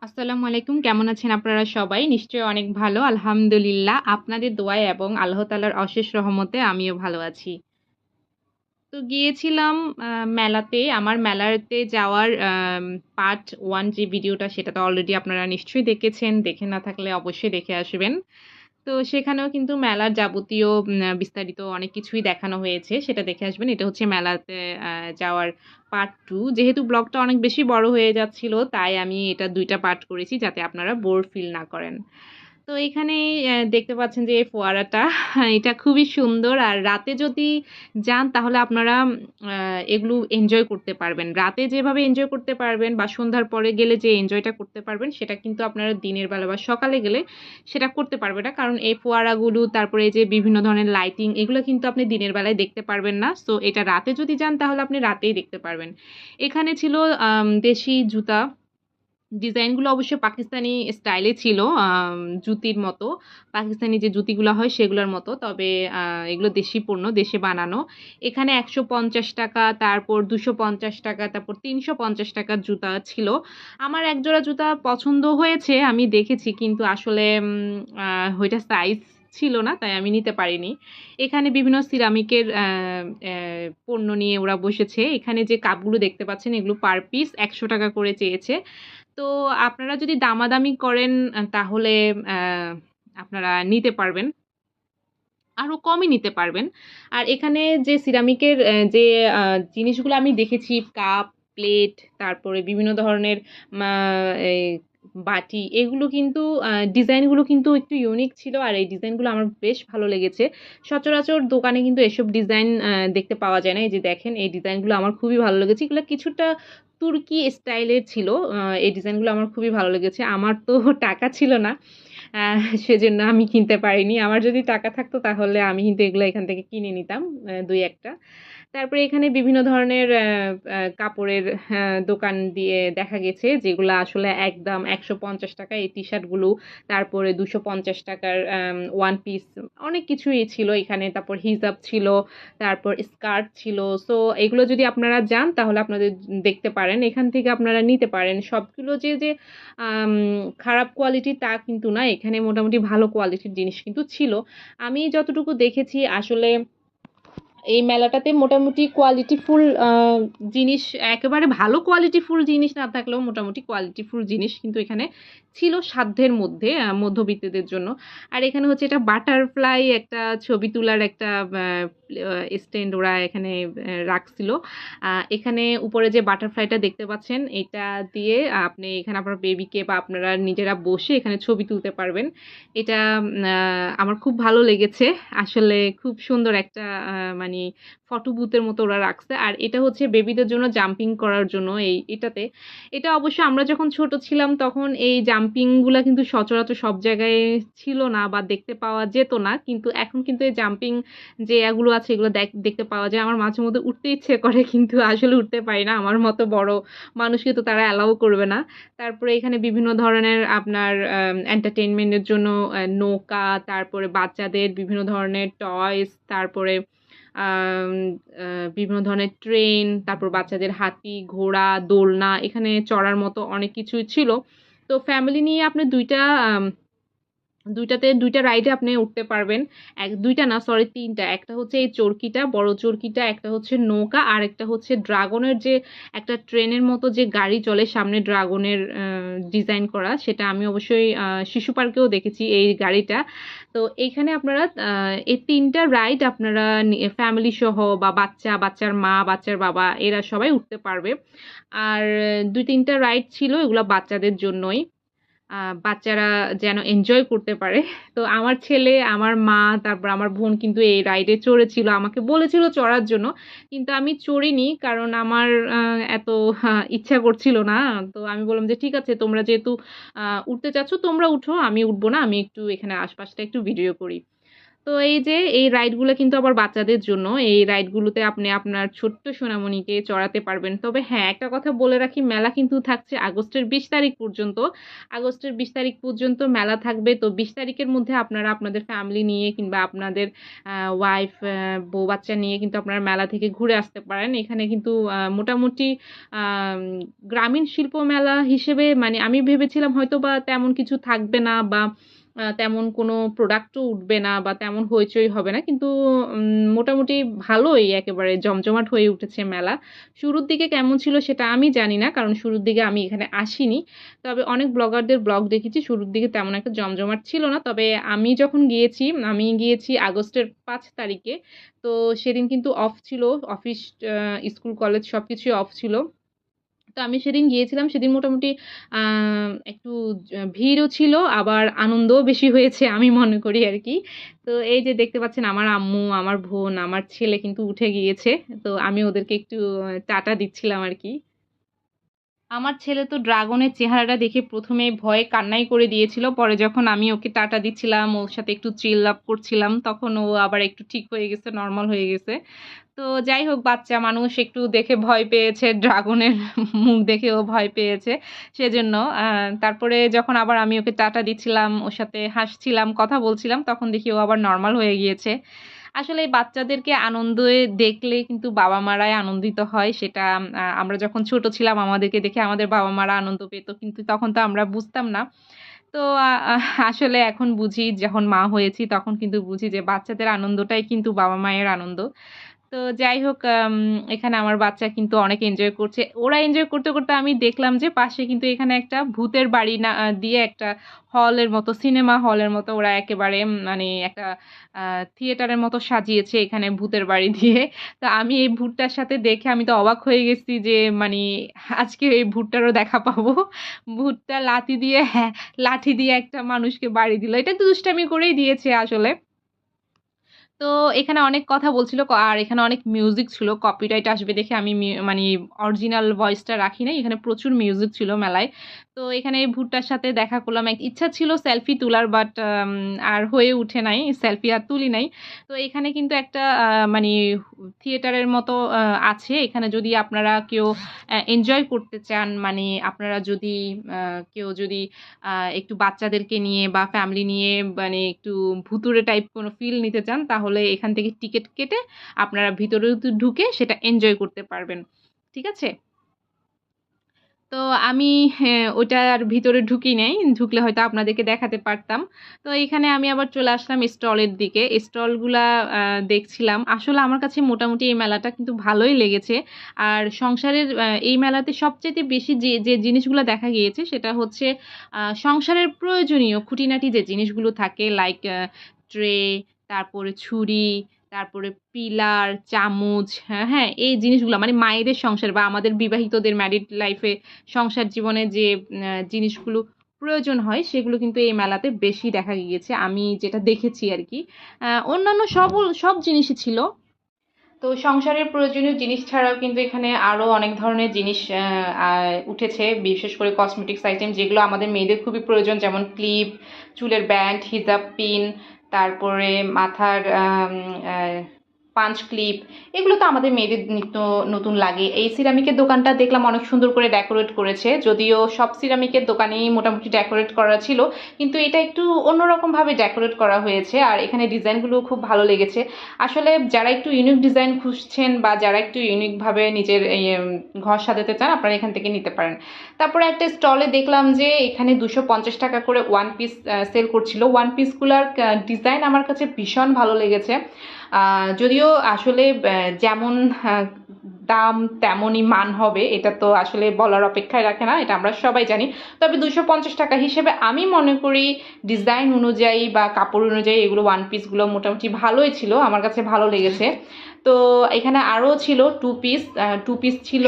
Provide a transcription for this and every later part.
আসসালামু আলাইকুম। কেমন আছেন আপনারা সবাই? নিশ্চয়ই অনেক ভালো। আলহামদুলিল্লাহ। আপনাদের দোয়ায় এবং আল্লাহ তাআলার অশেষ রহমতে আমিও ভালো আছি। তো গিয়েছিলাম আ মেলাতে। আমার মেলাতে যাওয়ার পার্ট 1 যে ভিডিওটা সেটা তো অলরেডি আপনারা নিশ্চয়ই দেখেছেন। দেখে না থাকলে অবশ্যই দেখে আসবেন। তো সেখানেও কিন্তু মেলার যাবতীয় বিস্তারিত অনেক কিছুই দেখানো হয়েছে। সেটা দেখে আসবেন। এটা হচ্ছে মেলাতে আ যাওয়ার পার্ট 2 যেহেতু ব্লগটা অনেক বেশি বড় হয়ে যাচ্ছিল, তাই আমি এটা ২ টা পার্ট করেছি যাতে আপনারা বোর ফিল না করেন। তো এখানে দেখতে পাচ্ছেন যে ফোয়ারাটা এটা খুবই সুন্দর। আর রাতে যদি যান তাহলে আপনারা আ এগুলো এনজয় করতে পারবেন। রাতে যেভাবে এনজয় করতে পারবেন বা সন্ধ্যার পরে গেলে যে এনজয়টা করতে পারবেন সেটা কিন্তু আপনারা দিনের বেলা বা সকালে গেলে সেটা করতে পারবেন না। কারণ এই ফোয়ারাগুলো তারপরে এই যে বিভিন্ন ধরনের লাইটিং এগুলো কিন্তু আপনি দিনের বেলায় দেখতে পারবেন না। সো এটা রাতে যদি যান তাহলে আপনি রাতেই দেখতে পারবেন। এখানে ছিল দেশি জুতা। ডিজাইনগুলো অবশ্যই পাকিস্তানি স্টাইলে ছিল। জুতির মতো। পাকিস্তানি যে জুতিগুলা হয় সেগুলার মতো। তবে আ এগুলো দেশি পণ্য, দেশে বানানো। এখানে ৳১৫০, তারপর ৳২৫০, তারপর ৳৩৫০ র জুতা ছিল। আমার এক জোড়া জুতা পছন্দ হয়েছে, আমি দেখেছি কিন্তু আসলে আ ওইটা সাইজ ছিল না, তাই আমি নিতে পারিনি। এখানে বিভিন্ন সিরামিকের অ্যা পণ্য নিয়ে ওরা বসেছে। এখানে যে কাপগুলো দেখতে পাচ্ছেন এগুলো পার পিস ৳১০০ করে চেয়েছে। তো আপনারা যদি দামাদামি করেন তাহলে অ্যা আপনারা নিতে পারবেন। আরো কমে নিতে পারবেন। আর এখানে যে সিরামিকের যে আ জিনিসগুলো আমি দেখেছি কাপ, প্লেট তারপরে বিভিন্ন ধরনের মা এই বাটি এগুলো কিন্তু ডিজাইনগুলো কিন্তু একটু ইউনিক ছিল। আর এই ডিজাইনগুলো আমার বেশ ভালো লেগেছে। সচরাচর দোকানে কিন্তু এসব ডিজাইন দেখতে পাওয়া যায় না। এই যে দেখেন এই ডিজাইনগুলো আমার খুবই ভালো লেগেছে। এগুলো কিছুটা তুর্কি স্টাইলের ছিল। এই ডিজাইনগুলো আমার খুবই ভালো লেগেছে। আমার তো টাকা ছিল না। আ সেজন্য আমি কিনতে পারিনি। আমার যদি টাকা থাকতো তাহলে আমি কিন্তু এগুলো এখান থেকে কিনে নিতাম ২-১ টা। তারপরে এখানে বিভিন্ন ধরনের কাপড়ের দোকান দিয়ে দেখা গেছে যেগুলা আসলে একদম ৳১৫০ এই টি-শার্ট গুলো, তারপরে ৳২৫০ র ওয়ান পিস অনেক কিছুই ছিল এখানে। তারপর হিজাব ছিল, তারপর স্কার্ট ছিল। সো এগুলো যদি আপনারা যান তাহলে আপনাদের দেখতে পারেন। এখান থেকে আপনারা নিতে পারেন। সবগুলো যে আম খারাপ কোয়ালিটির তা কিন্তু না। এখানে মোটামুটি ভালো কোয়ালিটির জিনিস কিন্তু ছিল। আমি যতটুকু দেখেছি আসলে এই মেলাটাতে মোটামুটি কোয়ালিটিফুল জিনিস একেবারে ভালো কোয়ালিটিফুল জিনিস না থাকলেও মোটামুটি কোয়ালিটিফুল জিনিস কিন্তু এখানে ছিল সাধ্যের মধ্যে মধ্যবিত্তদের জন্য। আর এখানে হচ্ছে এটা বাটারফ্লাই একটা ছবি তোলার একটা স্ট্যান্ড ওরা এখানে রাখছিল। এখানে উপরে যে বাটারফ্লাইটা দেখতে পাচ্ছেন এটা দিয়ে আপনি এখানে আপনার বেবিকে বা আপনারা নিজেরা বসে এখানে ছবি তুলতে পারবেন। এটা আমার খুব ভালো লেগেছে। আসলে খুব সুন্দর একটা মানি ফটো বুথের মতো ওরা রাখছে। আর এটা হচ্ছে বেবিদের জন্য জাম্পিং করার জন্য এটাতে। এটা অবশ্য আমরা যখন ছোট ছিলাম তখন এই জাম্পিং গুলা কিন্তু সচরাচর সব জায়গায় ছিল না বা দেখতে পাওয়া যেত না। কিন্তু এখন কিন্তু এই জাম্পিং যে ইয়েগুলো আছে এগুলো দেখতে পাওয়া যায়। আমার মাঝে মধ্যে উঠতে ইচ্ছে করে কিন্তু আসলে উঠতে পারি না। আমার মতো বড় মানুষকে তো তারা অ্যালাও করবে না। তারপরে এখানে বিভিন্ন ধরনের আপনার entertainment এর জন্য নৌকা, তারপরে বাচ্চাদের বিভিন্ন ধরনের টয়স, তারপরে আম আ বিভিন্ন ধরনের ট্রেন, তারপর বাচ্চাদের হাতি, ঘোড়া, দোলনা এখানে চড়ার মতো অনেক কিছুই ছিল। তো ফ্যামিলি নিয়ে আপনি ২ টা ২ টা রাইডে আপনি উঠতে পারবেন। ২ টা না সরি ৩ টা। একটা হচ্ছে এই চরকিটা, বড় চরকিটা, একটা হচ্ছে নৌকা, আরেকটা হচ্ছে ড্রাগনের যে একটা ট্রেনের মতো যে গাড়ি চলে সামনে ড্রাগনের ডিজাইন করা সেটা আমি অবশ্যই শিশু পার্কেও দেখেছি এই গাড়িটা। তো এইখানে আপনারা এই ৩ টা রাইড আপনারা ফ্যামিলি সহ বা বাচ্চা, বাচ্চার মা, বাচ্চার বাবা এরা সবাই উঠতে পারবে। আর ২-৩ টা রাইড ছিল এগুলা বাচ্চাদের জন্যই। আ বাচ্চারা যেন এনজয় করতে পারে। তো আমার ছেলে, আমার মা, তারপর আমার বোন কিন্তু এই রাইডে চড়েছিল। আমাকে বলেছিল চড়ার জন্য। কিন্তু আমি চড়িনি। কারণ আমার এত ইচ্ছা করছিল না। তো আমি বললাম যে, "ঠিক আছে তোমরা যেহেতু উঠতে চাচ্ছ তোমরা উঠো। আমি উঠব না। আমি একটু এখানে আশপাশটা একটু ভিডিও করি।" তো এই যে এই রাইডগুলো কিন্তু আবার বাচ্চাদের জন্য। এই রাইডগুলোতে আপনি আপনার ছোট্ট সোনামণিকে চড়াতে পারবেন। তবে হ্যাঁ, একটা কথা বলে রাখি মেলা কিন্তু থাকছে আগস্টের ২০ তারিখ পর্যন্ত। আগস্টের ২০ তারিখ পর্যন্ত মেলা থাকবে। তো ২০ তারিখের মধ্যে আপনারা আপনাদের ফ্যামিলি নিয়ে কিংবা আপনাদের ওয়াইফ, বউ-বাচ্চা নিয়ে কিন্তু আপনারা মেলা থেকে ঘুরে আসতে পারেন। এখানে কিন্তু মোটামুটি আম গ্রামীণ শিল্প মেলা হিসেবে মানে আমি ভেবেছিলাম হয়তোবা তেমন কিছু থাকবে না বা তেমন কোনো প্রোডাক্টও উঠবে না বা তেমন হইচই হবে না। কিন্তু মোটামুটি ভালোই একেবারে জমজমাট হয়ে উঠেছে মেলা। শুরুর দিকে কেমন ছিল সেটা আমি জানি না। কারণ শুরুর দিকে আমি এখানে আসিনি। তবে অনেক ব্লগারদের ব্লগ দেখেছি শুরুর দিকে তেমন একটা জমজমাট ছিল না। তবে আমি যখন গিয়েছি, আমি গিয়েছি আগস্টের ৫ তারিখে। তো সেদিন কিন্তু অফ ছিল। অফিস, স্কুল, কলেজ সবকিছুই অফ ছিল। তো আমি সেদিন গিয়েছিলাম। সেদিন মোটামুটি আ একটু ভিড়ও ছিল আবার আনন্দও বেশি হয়েছে আমি মনে করি আরকি। তো এই যে দেখতে পাচ্ছেন আমার আম্মু, আমার বোন, আমার ছেলে কিন্তু উঠে গিয়েছে। তো আমি ওদেরকে একটু টাটা দিচ্ছিলাম আরকি। আমার ছেলে তো ড্রাগনের চেহারাটা দেখে ১ম এই ভয়ে কান্নাই করে দিয়েছিল। পরে যখন আমি ওকে টাটা দিচ্ছিলাম, ওর সাথে একটু চিল আপ করছিলাম, তখন ও আবার একটু ঠিক হয়ে গেছে, নরমাল হয়ে গেছে। তো যাই হোক বাচ্চা মানুষ একটু দেখে ভয় পেয়েছে, ড্রাগনের মুখ দেখে ও ভয় পেয়েছে। সেজন্য তারপরে যখন আবার আমি ওকে টাটা দিচ্ছিলাম, ওর সাথে হাসছিলাম, কথা বলছিলাম, তখন দেখি ও আবার নরমাল হয়ে গিয়েছে। আসলে এই বাচ্চাদেরকে আনন্দে দেখলে কিন্তু বাবা-মারাই আনন্দিত হয়। সেটা আমরা যখন ছোট ছিলাম আমাদেরকে দেখে আমাদের বাবা-মারা আনন্দ পেত। কিন্তু তখন তো আমরা বুঝতাম না। তো আসলে এখন বুঝি যখন মা হয়েছি তখন কিন্তু বুঝি যে বাচ্চাদের আনন্দটাই কিন্তু বাবা-মায়ের আনন্দ। তো যাই হোক এখানে আমার বাচ্চা কিন্তু অনেক এনজয় করছে। ওরা এনজয় করতে, করতে আমি দেখলাম যে পাশে কিন্তু এখানে একটা ভূতের বাড়ি না দিয়ে একটা হলের মতো, সিনেমা হলের মতো ওরা একেবারে মানে একটা আ থিয়েটারের মতো সাজিয়েছে এখানে ভূতের বাড়ি দিয়ে। তো আমি এই ভূতটার সাথে দেখে আমি তো অবাক হয়ে গেছি যে মানি আজকে এই ভূতটারও দেখা পাবো। ভূতটা লাঠি দিয়ে একটা মানুষকে বাড়ি দিল। এটা তো দুষ্টামি করেই দিয়েছে আসলে। তো এখানে অনেক কথা বলছিল আর এখানে অনেক মিউজিক ছিল। কপিরাইট আসবে দেখে আমি মানি অরিজিনাল ভয়েসটা রাখি নাই। এখানে প্রচুর মিউজিক ছিল মেলায়। তো এখানে এই ভুট্টার সাথে দেখা করলাম। ইচ্ছা ছিল সেলফি তোলার বাট আর হয়ে উঠে নাই। সেলফি আর তুলি নাই। তো এখানে কিন্তু একটা মানি থিয়েটারের মতো আছে। এখানে যদি আপনারা কেউ এনজয় করতে চান, মানে আপনারা যদি আ কেউ যদি একটু বাচ্চাদেরকে নিয়ে বা ফ্যামিলি নিয়ে মানে একটু ভুতুড়ে টাইপ কোনো ফিল নিতে চান, তাহলে এখান থেকে টিকেট কেটে আপনারা ভিতরে ঢুকে সেটা এনজয় করতে পারবেন। ঠিক আছে? তো আমি ওটার ভিতরে ঢুকি নাই। ঢুকলে হয়তো আপনাদেরকে দেখাতে পারতাম। তো এখানে আমি আবার চলে আসলাম স্টলের দিকে। স্টলগুলা দেখছিলাম। আসলে আমার কাছে মোটামুটি এই মেলাটা কিন্তু ভালোই লেগেছে। আর সংসারের এই মেলাতে সবচাইতে বেশি যে জিনিসগুলা দেখা গিয়েছে সেটা হচ্ছে সংসারের প্রয়োজনীয় খুঁটিনাটি যে জিনিসগুলো থাকে লাইক ট্রে, তারপরে ছুরি, তারপরে পিলার, চামচ, হ্যাঁ? এই জিনিসগুলা মানে মায়েদের সংসার বা আমাদের বিবাহিতদের ম্যারিড লাইফ এ সংসার জীবনে যে জিনিসগুলো প্রয়োজন হয় সেগুলো কিন্তু এই মেলাতে বেশি দেখা গিয়েছে। আমি যেটা দেখেছি আরকি। অন্যান্য সব জিনিসই ছিল। তো সংসারের প্রয়োজনীয় জিনিস ছাড়াও কিন্তু এখানে আরো অনেক ধরনের জিনিস আ উঠেছে। বিশেষ করে কসমেটিক্স আইটেম যেগুলো আমাদের মেয়েদের খুবই প্রয়োজন যেমন ক্লিপ, চুলের ব্যান্ড, হিজাব পিন, তারপরে মাথার আ পাঞ্চ ক্লিপ এগুলো তো আমাদের মেয়েদের নিত্য নতুন লাগে। এই সিরামিকের দোকানটা দেখলাম অনেক সুন্দর করে ডেকোরেট করেছে। যদিও সব সিরামিকের দোকানেই মোটামুটি ডেকোরেট করা ছিল। কিন্তু এটা একটু অন্যরকমভাবে ডেকোরেট করা হয়েছে। আর এখানে ডিজাইনগুলো খুব ভালো লেগেছে। আসলে যারা একটু ইউনিক ডিজাইন খুঁজছেন বা যারা একটু ইউনিকভাবে নিজের ঘর সাজাতে চান আপনারা এখান থেকে নিতে পারেন। তারপরে একটা স্টলে দেখলাম যে এখানে ৳২৫০ করে ওয়ান পিস সেল করছিল। ওয়ান পিসগুলার ডিজাইন আমার কাছে ভীষণ ভালো লেগেছে। যদিও আসলে যেমন দাম তেমনই মান হবে এটা তো আসলে বলার অপেক্ষায় রাখে না। এটা আমরা সবাই জানি। তবে ৳২৫০ হিসেবে আমি মনে করি ডিজাইন অনুযায়ী বা কাপড় অনুযায়ী এগুলো ওয়ান পিসগুলো মোটামুটি ভালোই ছিল। আমার কাছে ভালো লেগেছে। তো এখানে আরও ছিল টু পিস ছিল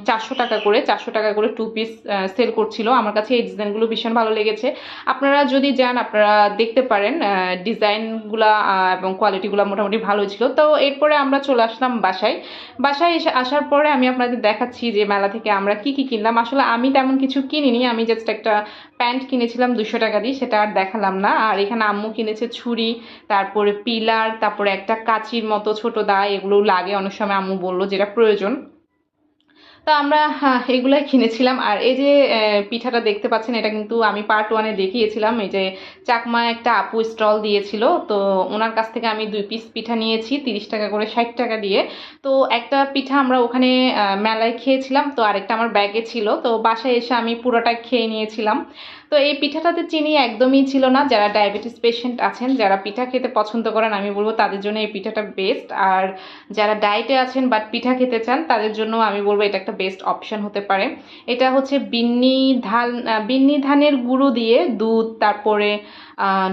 400 টাকা করে, 400 টাকা করে টু পিস সেল করছিল। আমার কাছে এই ডিজাইনগুলো ভীষণ ভালো লেগেছে। আপনারা যদি যান আপনারা দেখতে পারেন, ডিজাইনগুলা এবং কোয়ালিটিগুলো মোটামুটি ভালো ছিল। তো এরপরে আমরা চলে আসলাম বাসায় এসে আসার পরে আমি আপনাদের দেখাচ্ছি যে মেলা থেকে আমরা কি কি কিনলাম। আসলে আমি তেমন কিছু কিনিনি, আমি জাস্ট একটা প্যান্ট কিনেছিলাম 200 টাকা দিয়ে, সেটা আর দেখালাম না। আর এখানে আম্মু কিনেছে ছুরি, তারপরে পিলার, তারপরে একটা কাঁচির মতো ছোট দা, এগুলো লাগে অনেক সময়, আম্মু বললো যেটা প্রয়োজন। তো আমরা এগুলাই কিনেছিলাম। আর এই যে পিঠাটা দেখতে পাচ্ছেন, এটা কিন্তু আমি পার্ট 1-এ দেখিয়েছিলাম। এই যে চাকমা একটা আপু স্টল দিয়েছিল, তো ওনার কাছ থেকে আমি 2 পিস পিঠা নিয়েছি 30 টাকা করে, 60 টাকা দিয়ে। তো একটা পিঠা আমরা ওখানে মেলায় খেয়েছিলাম, তো আরেকটা আমার ব্যাগে ছিল। তো বাসায় এসে আমি পুরোটা খেয়ে নিয়েছিলাম। তো এই পিঠাটাতে চিনি একদমই ছিল না। যারা ডায়াবেটিস পেশেন্ট আছেন, যারা পিঠা খেতে পছন্দ করেন, আমি বলবো তাদের জন্য এই পিঠাটা বেস্ট। আর যারা ডায়েটে আছেন বাট পিঠা খেতে চান, তাদের জন্য আমি বলবো এটা একটা বেস্ট অপশন হতে পারে। এটা হচ্ছে বিন্নি ধানের গুঁড়ো দিয়ে দুধ, তারপরে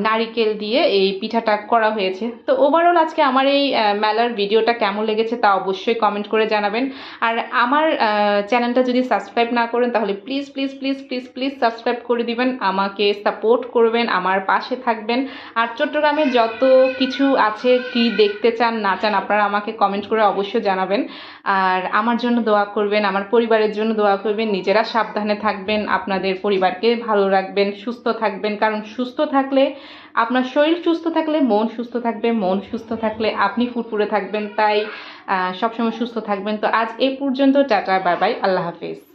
নারিকেল দিয়ে এই পিঠাটা করা হয়েছে। তো ওভারঅল আজকে আমার এই মেলার ভিডিওটা কেমন লেগেছে তা অবশ্যই কমেন্ট করে জানাবেন। আর আমার চ্যানেলটা যদি সাবস্ক্রাইব না করেন তাহলে please please please please please subscribe করে দিবেন, আমাকে সাপোর্ট করবেন, আমার পাশে থাকবেন। আর চট্টগ্রামে যত কিছু আছে, কি দেখতে চান না চান, আপনারা আমাকে কমেন্ট করে অবশ্যই জানাবেন। আর আমার জন্য দোয়া করবেন, আমার পরিবারের জন্য দোয়া করবেন। নিজেরা সাবধানে থাকবেন, আপনাদের পরিবারকে ভালো রাখবেন, সুস্থ থাকবেন। কারণ সুস্থ থাকলে, আপনার শরীর সুস্থ থাকলে মন সুস্থ থাকবে, মন সুস্থ থাকলে আপনি ফুরফুরে থাকবেন। তাই সবসময় সুস্থ থাকবেন। তো আজ এই পর্যন্ত, টাটা, বাই বাই, আল্লাহ হাফেজ।